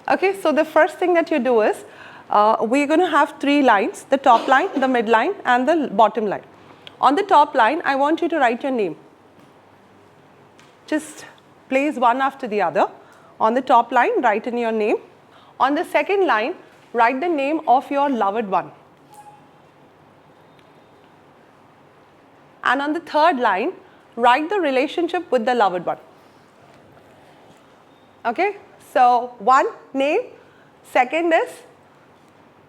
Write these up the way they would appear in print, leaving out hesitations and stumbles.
Okay, so the first thing that you do is, we're going to have 3 lines, the top line, the mid line and the bottom line. On the top line, I want you to write your name. Just place one after the other. On the top line, write in your name. On the second line, write the name of your loved one. And on the third line, write the relationship with the loved one. Okay, so one, name, second is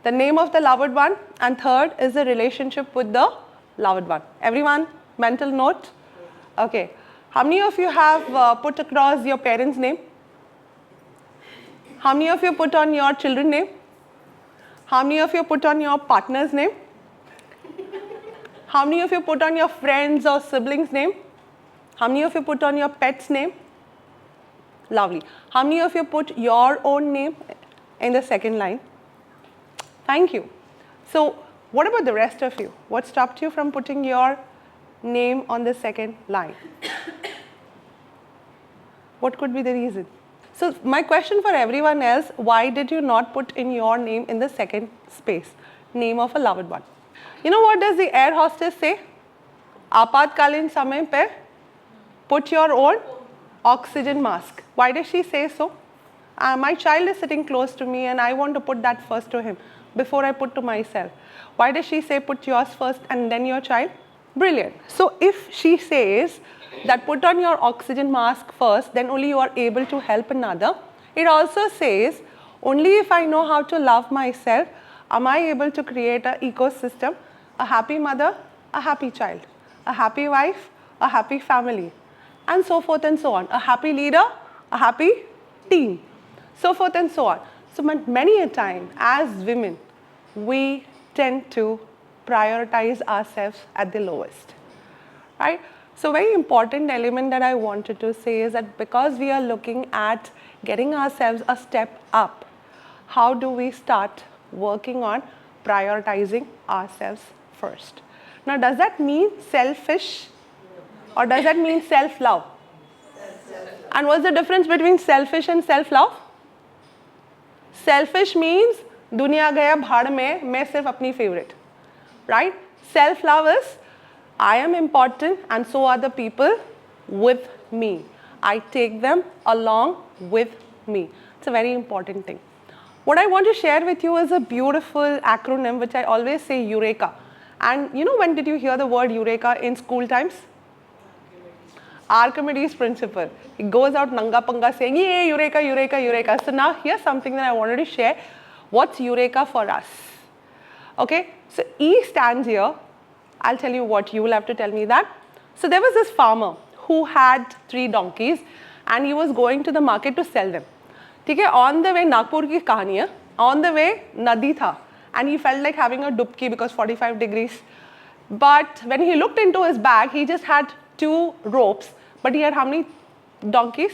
the name of the loved one, and third is the relationship with the loved one. Everyone, mental note? Okay, how many of you have put across your parents' name? How many of you put on your children's name? How many of you put on your partner's name? How many of you put on your friends or siblings' name? How many of you put on your pet's name? Lovely. How many of you put your own name in the second line? Thank you. So what about the rest of you? What stopped you from putting your name on the second line? What could be the reason? So my question for everyone else, why did you not put in your name in the second space? Name of a loved one. You know what does the air hostess say? Apatkalin samay pe put your own oxygen mask. Why does she say so? My child is sitting close to me and I want to put that first to him before I put to myself. Why does she say put yours first and then your child? Brilliant. So if she says that put on your oxygen mask first, then only you are able to help another. It also says only if I know how to love myself, am I able to create an ecosystem, a happy mother, a happy child, a happy wife, a happy family, and so forth and so on. A happy leader, a happy team, so forth and so on. So many a time as women, we tend to prioritize ourselves at the lowest, right? So very important element that I wanted to say is that because we are looking at getting ourselves a step up, how do we start working on prioritizing ourselves first? Now, does that mean selfish or does that mean self-love? And what's the difference between selfish and self-love? Selfish means दुनिया गया भाड़ में, मैं सिर्फ अपनी favorite, right? Self-love is I am important and so are the people with me. I take them along with me. It's a very important thing. What I want to share with you is a beautiful acronym which I always say Eureka. And you know, when did you hear the word Eureka in school times? Archimedes principle. He goes out nanga panga saying, yeah, Eureka, Eureka, Eureka. So now here's something that I wanted to share. What's Eureka for us? Okay, so E stands here. I'll tell you what, you will have to tell me that. So there was this farmer who had 3 donkeys and he was going to the market to sell them. Okay, on the way, Nagpur ki kahani hai, on the way, nadi tha, and he felt like having a dubki because 45 degrees. But when he looked into his bag, he just had 2 ropes, but he had how many donkeys?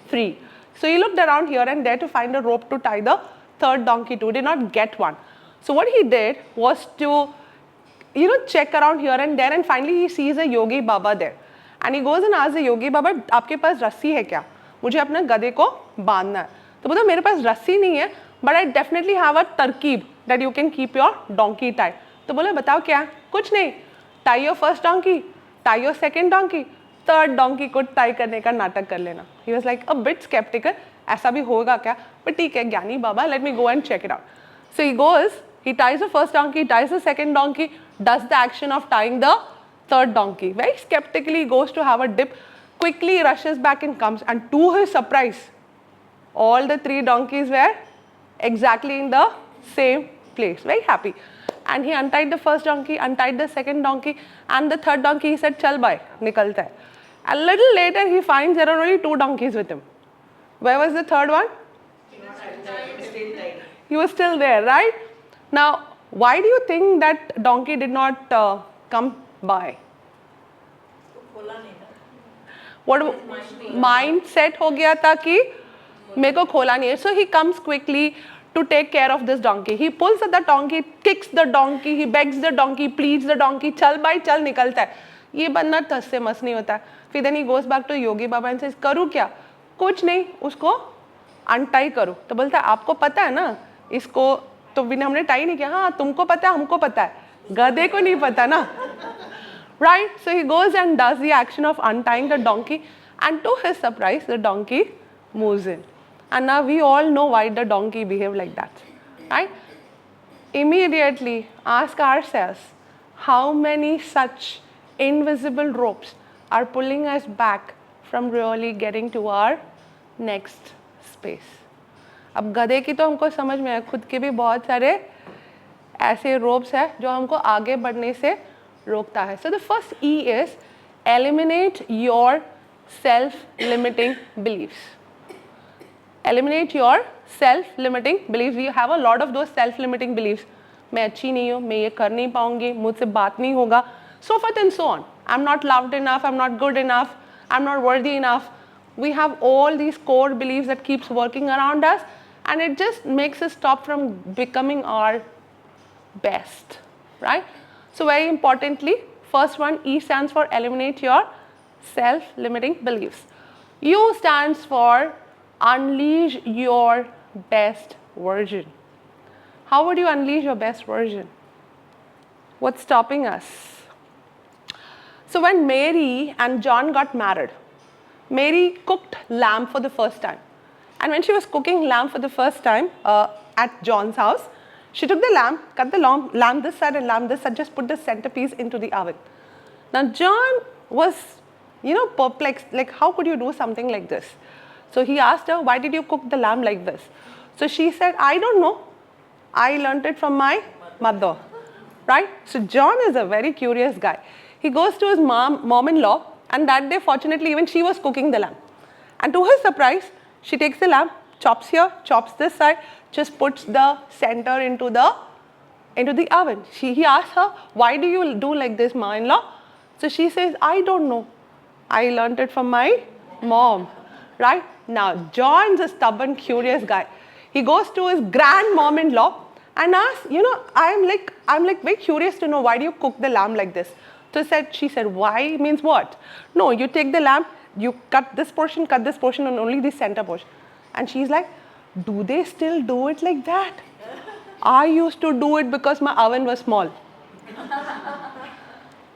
3. So he looked around here and there to find a rope to tie the 3rd donkey to, did not get one. So what he did was to, you know, check around here and there, and finally he sees a yogi baba there. And he goes and asks the yogi baba, आपके पास रस्सी है क्या? मुझे अपने गधे को बांधना है. तो बोलता मेरे पास रस्सी नहीं है, but I definitely have a तरकीब that you can keep your donkey tied. तो बोले बताओ क्या? कुछ नहीं. Tie your first donkey, tie your second donkey, 3rd donkey को tie करने का नाटक कर लेना. He was like a bit skeptical. ऐसा भी होगा क्या? But ठीक है ज्ञानी बाबा, let me go and check it out. So he goes, he ties the first donkey, ties the second donkey, does the action of tying the 3rd donkey. Very skeptically goes to have a dip, quickly rushes back and comes, and to his surprise, all the 3 donkeys were exactly in the same place. Very happy. And he untied the first donkey, untied the second donkey, and the 3rd donkey he said, chal bhai, nikalta hai. A little later he finds there are only 2 donkeys with him. Where was the 3rd one? He was still there, right? Now, why do you think that donkey did not come by? What mindset हो गया था कि मेरे को खोला नहीं है. So he comes quickly to take care of this donkey. He pulls at the donkey, kicks the donkey, he begs the donkey, pleads the donkey, चल भाई चल निकलता है. ये बंदा तस से मस नहीं होता है. फिर then he goes back to Yogi Baba and says, करूँ क्या? कुछ नहीं, उसको अनटाई करो, तो बोलता है आपको पता है ना इसको, तो बिना हमने टाई नहीं किया, हाँ तुमको पता है हमको पता है, गधे को नहीं पता ना. Right? So he goes and does the action of untying the donkey, and to his surprise, the donkey moves in. And now we all know why the donkey behaved like that. Right? Immediately ask ourselves, how many such invisible ropes are pulling us back from really getting to our next space? अब गधे की तो हमको समझ में है, खुद के भी बहुत सारे ऐसे ropes है जो हमको आगे बढ़ने से रोकता है. So the first E is eliminate your self-limiting beliefs. Eliminate your self-limiting beliefs. We have a lot of those self-limiting beliefs. मैं अच्छी नहीं हूँ, मैं ये कर नहीं पाऊँगी, मुझसे बात नहीं होगा, so forth and so on. I'm not loved enough, I'm not good enough, I'm not worthy enough. We have all these core beliefs that keeps working around us, and it just makes us stop from becoming our best, right? So very importantly, first one, E stands for eliminate your self-limiting beliefs. U stands for unleash your best version. How would you unleash your best version? What's stopping us? So when Mary and John got married, Mary cooked lamb for the first time. And when she was cooking lamb for the first time at John's house, she took the lamb, cut the lamb this side and lamb this side, just put the centerpiece into the oven. Now John was, perplexed, like how could you do something like this? So he asked her, why did you cook the lamb like this? So she said, I don't know. I learned it from my mother, right? So John is a very curious guy. He goes to his mom-in-law, and that day, fortunately, even she was cooking the lamb. And to his surprise, she takes the lamb, chops here, chops this side, just puts the center into the oven. He asks her, why do you do like this, mother-in-law? So she says, I don't know. I learned it from my mom, right? Now, John's a stubborn, curious guy. He goes to his grandmom-in-law and asks, I'm like very curious to know, why do you cook the lamb like this? So she said, why means what? No, you take the lamb, you cut this portion, and only the center portion. And she's like, do they still do it like that? I used to do it because my oven was small.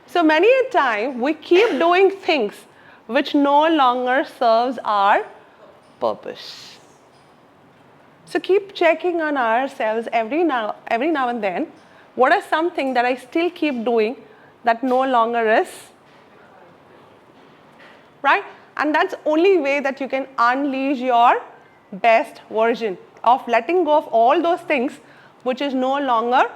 So many a time we keep doing things which no longer serves our purpose. So keep checking on ourselves every now and then. What is something that I still keep doing that no longer is, right? And that's the only way that you can unleash your best version of letting go of all those things which is no longer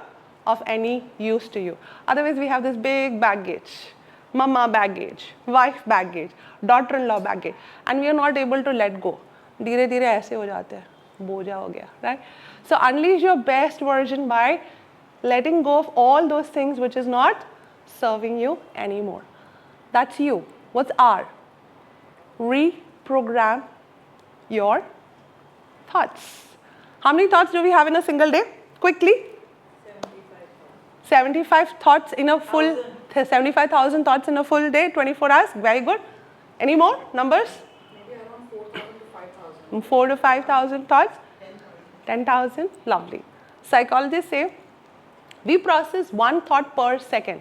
of any use to you. Otherwise, we have this big baggage, mama baggage, wife baggage, daughter-in-law baggage, and we are not able to let go. धीरे-धीरे ऐसे हो जाते हैं, बोझा हो गया, right? So unleash your best version by letting go of all those things which is not serving you anymore. That's you. What's R? Reprogram your thoughts. How many thoughts do we have in a single day? Quickly. 75 thoughts in a full, 75,000 thoughts in a full day, 24 hours. Very good. Any more numbers? Maybe around 4,000 to 5,000. 4 to 5,000 thoughts? 10,000. Lovely. Psychologists say we process one thought per second.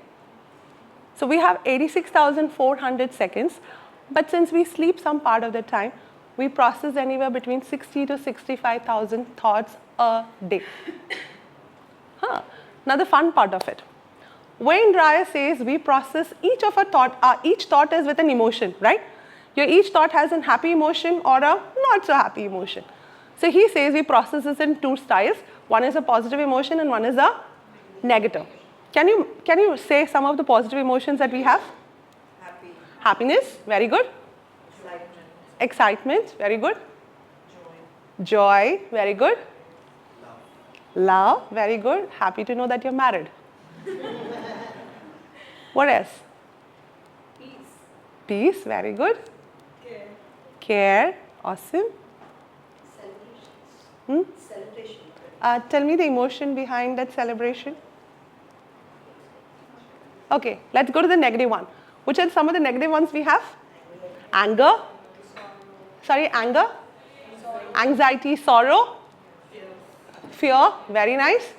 So we have 86,400 seconds, but since we sleep some part of the time, we process anywhere between 60 to 65,000 thoughts a day. Now the fun part of it. Wayne Dyer says we process each thought is with an emotion, right? Each thought has a happy emotion or a not so happy emotion. So he says we process this in two styles. One is a positive emotion and one is a negative. Can you say some of the positive emotions that we have? Happy. Happiness, very good. Excitement. Excitement, very good. Joy. Joy, very good. Love, very good. Happy to know that you're married. What else? Peace. Peace, very good. Care. Care, awesome. Celebrations. Celebration. Tell me the emotion behind that celebration. Okay, let's go to the negative one. Which are some of the negative ones we have? Anger. Sorry, anger. Anxiety, sorrow. Fear, very nice.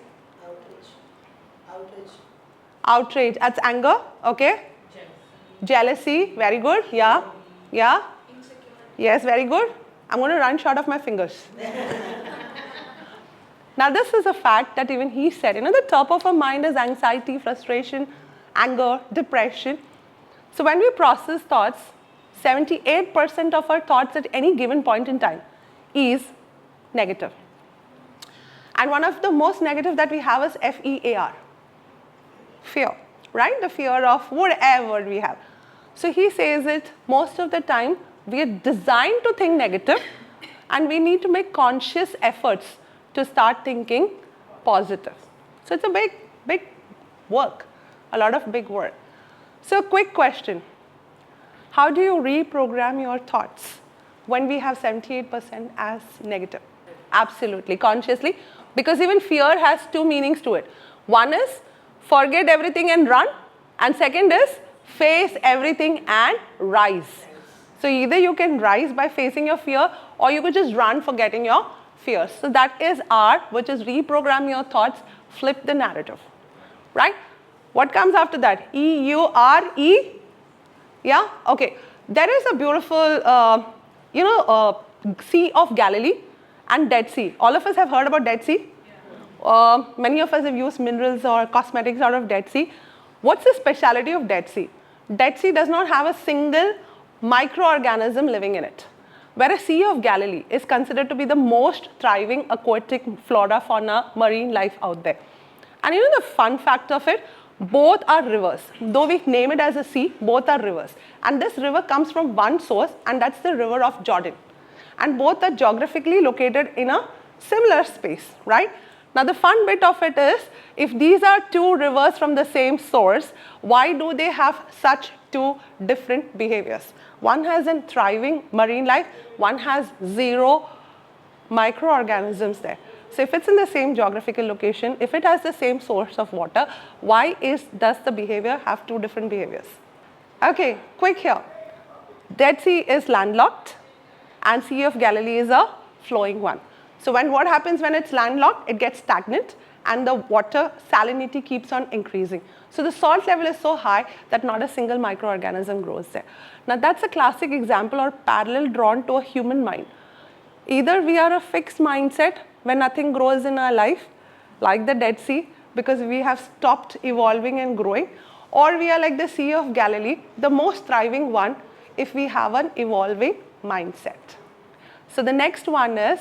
Outrage, that's anger, okay. Jealousy, very good, yeah. Yeah. Yes, very good. I'm going to run short of my fingers. Now this is a fact that even he said, the top of our mind is anxiety, frustration, anger, depression. So when we process thoughts, 78% of our thoughts at any given point in time is negative. And one of the most negative that we have is FEAR, fear, right? The fear of whatever we have. So he says it most of the time, we are designed to think negative and we need to make conscious efforts to start thinking positive. So it's a big work, a lot of big work. So quick question, how do you reprogram your thoughts when we have 78% as negative? Absolutely, consciously, because even fear has two meanings to it. One is forget everything and run, and second is face everything and rise. So either you can rise by facing your fear or you could just run forgetting your fears. So that is R, which is reprogram your thoughts, flip the narrative, right? What comes after that? EURE? Yeah, okay. There is a beautiful, Sea of Galilee and Dead Sea. All of us have heard about Dead Sea. Many of us have used minerals or cosmetics out of Dead Sea. What's the speciality of Dead Sea? Dead Sea does not have a single microorganism living in it, whereas Sea of Galilee is considered to be the most thriving aquatic flora, fauna, marine life out there. And the fun fact of it, both are rivers. Though we name it as a sea, both are rivers. And this river comes from one source, and that's the river of Jordan. And both are geographically located in a similar space, right? Now the fun bit of it is, if these are two rivers from the same source, why do they have such two different behaviors? One has a thriving marine life, one has zero microorganisms there. So if it's in the same geographical location, if it has the same source of water, why does the behavior have two different behaviors? Okay, quick here. Dead Sea is landlocked and Sea of Galilee is a flowing one. So what happens when it's landlocked? It gets stagnant and the water salinity keeps on increasing. So the salt level is so high that not a single microorganism grows there. Now that's a classic example or parallel drawn to a human mind. Either we are a fixed mindset when nothing grows in our life, like the Dead Sea, because we have stopped evolving and growing, or we are like the Sea of Galilee, the most thriving one, if we have an evolving mindset. So the next one is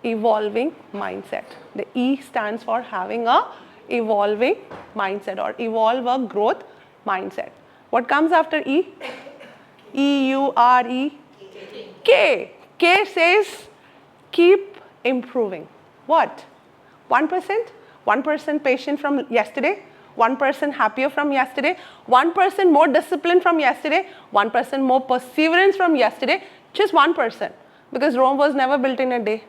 evolving mindset. The E stands for having a evolving mindset or evolve a growth mindset. What comes after E? EURE? K. K says keep improving. What? 1%? 1% patient from yesterday, 1% happier from yesterday, 1% more disciplined from yesterday, 1% more perseverance from yesterday, just 1%. Because Rome was never built in a day,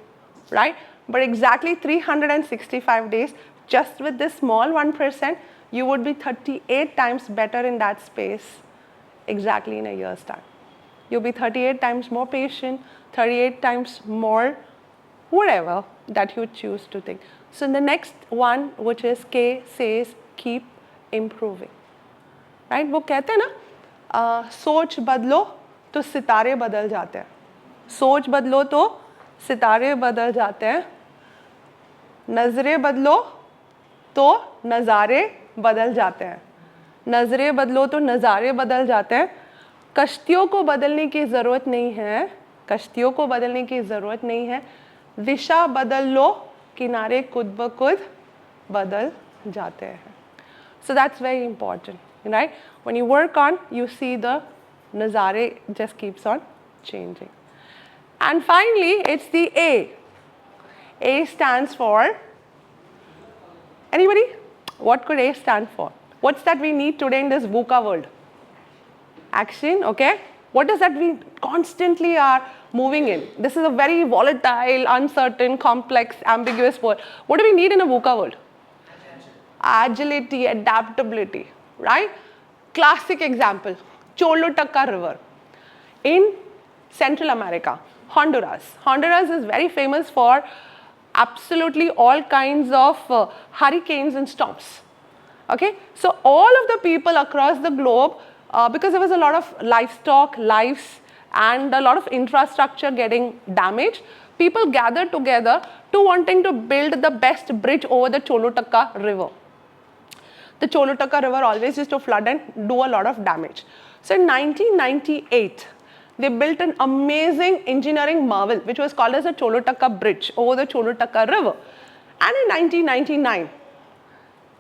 right? But exactly 365 days, just with this small 1%, you would be 38 times better in that space exactly in a year's time. You'll be 38 times more patient, 38 times more whatever that you choose to think. So the next one, which is K, says keep improving, right? वो कहते हैं ना, सोच बदलो तो सितारे बदल जाते हैं, सोच बदलो तो सितारे बदल जाते हैं, नजरें बदलो तो नज़ारे बदल जाते हैं, नजरें बदलो तो नज़ारे बदल जाते हैं, कश्तियों को बदलने की ज़रूरत नहीं है, कश्तियों को बदलने की ज़रूरत नहीं है, दिशा बदल लो किनारे खुद ब खुद बदल जाते हैं. So that's very important, right? When you work on, you see the nazare just keeps on changing. And finally, it's the A. A stands for, anybody? What could A stand for? What's that we need today in this VUCA world? Action, okay? What is that we constantly are moving in? This is a very volatile, uncertain, complex, ambiguous world. What do we need in a VUCA world? Agility, adaptability, right? Classic example, Choluteca River in Central America. Honduras is very famous for absolutely all kinds of hurricanes and storms. Okay, so all of the people across the globe, because there was a lot of livestock, lives, and a lot of infrastructure getting damaged, people gathered together to wanting to build the best bridge over the Cholutaka River. The Cholutaka River always used to flood and do a lot of damage. So in 1998, they built an amazing engineering marvel, which was called as the Cholutaka Bridge over the Cholutaka River. And in 1999,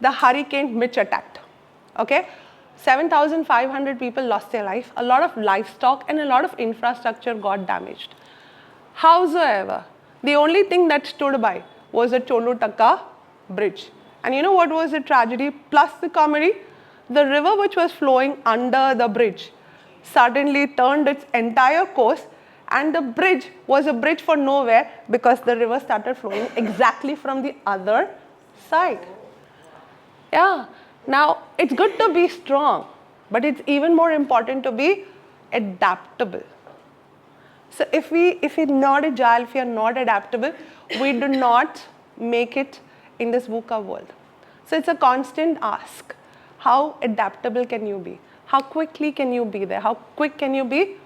the hurricane Mitch attacked. Okay, 7,500 people lost their life. A lot of livestock and a lot of infrastructure got damaged. Howsoever, the only thing that stood by was the Cholutaka Bridge. And you know what was the tragedy plus the comedy? The river which was flowing under the bridge suddenly turned its entire course, and the bridge was a bridge for nowhere because the river started flowing exactly from the other side. Yeah, now it's good to be strong, but it's even more important to be adaptable. So if we're not agile, if we are not adaptable, we do not make it in this VUCA world. So it's a constant ask. How adaptable can you be? How quickly can you be there? How quick can you be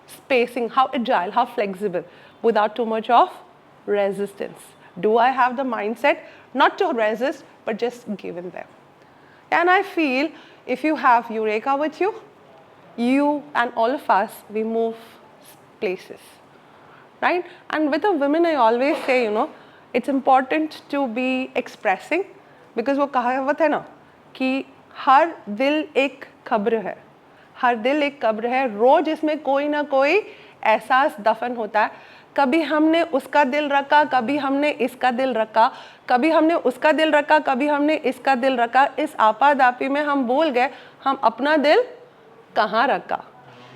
spacing? How agile, how flexible without too much of resistance? Do I have the mindset not to resist, but just give in them? And I feel if you have Eureka with you, you and all of us, we move places, right? And with the women, I always say, it's important to be expressing, because वो कहावत है ना कि हर दिल एक खबर है, हर दिल एक खबर है, रोज इसमें कोई ना कोई एहसास दफन होता है. कभी हमने उसका दिल रखा, कभी हमने इसका दिल रखा, कभी हमने उसका दिल रखा, कभी हमने इसका दिल रखा. इस आपादापी में हम भूल गए हम अपना दिल कहाँ रखा,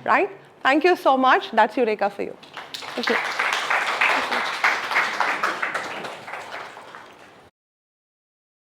right? Thank you so much. That's Eureka for you. Thank you.